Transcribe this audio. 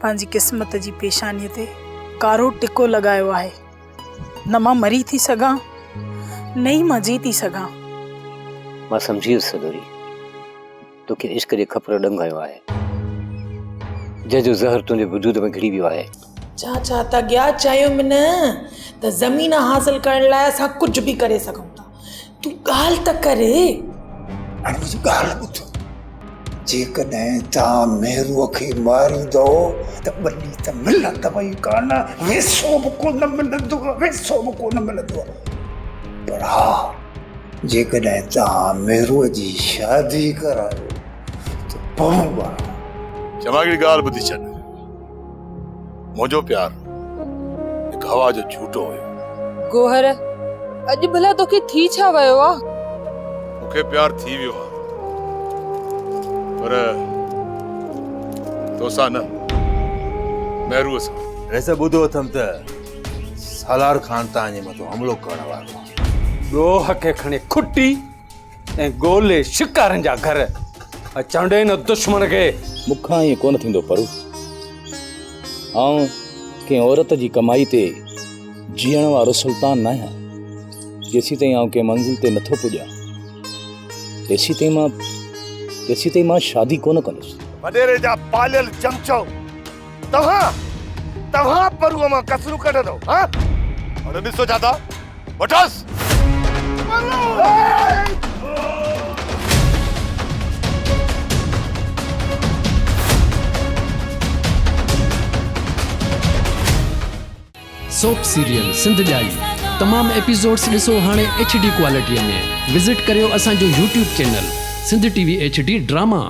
पंहिंजी क़िस्मत जी पेशानीअ ते कारो टिको लगायो आहे। न मां मरी थी सघां न ई मां जी थी सघां। मां सम्झी वियुसि सदोरी, तोखे इश्क जे खपर ॾंगायो आहे, जंहिंजो ज़हर तुंहिंजे वजूद में घिरी वियो आहे। छा त ॻिया चयो न त ज़मीन हासिल करण लाइ असां कुझु बि करे सघूं था। तूं ॻाल्हि त करे। हाणे मुंहिंजी ॻाल्हि ॿुध, जेकॾहिं तव्हां मेहरूअ खे मारींदो त ॿली त मिलंदव ई कान, वेसो बि कोन मिलंदो, वेसो बि कोन मिलंदो। पर हा, जेकॾहिं तव्हां मेहरूअ जी शादी करायो त पोइ चमागिरी ॻाल्हि ॿुधी छॾ। मुंहिंजो प्यार हिकु हवा जो झूठो हुयो। गोहर, अॼु भला तोखे थी छा वियो आहे? मूंखे प्यार थी वियो आहे, पर तोसां न, महरूअ सां। वैसे ॿुधो अथमि त सालार ख़ान तव्हां जे मथां हमलो करण वारो आहे। ॻोह खे खणी खुटी ऐं ॻोल्हे शिकारनि जा घर। चंडे न दुश्मन खे। मूंखां ईअं कोन थींदो परू। आउं कंहिं औरत जी कमाई ते जीअण वारो सुल्तान न आहियां। जेसी ताईं आउं कंहिं मंज़िल ते नथो पुॼां, तेसी ताईं मां शादी कोन कंदुसि। वॾेरे जा पालियल चमचो तव्हां परूअ मां कसरू कढंदो। हाणे ॾिसो जादा वठोसि। सोप सीरियल सिंध जाई तमाम एपिसोड्स ॾिसो हाणे HD क्वालिटीअ में। विज़िट करियो असांजो YouTube channel Sindh TV HD drama.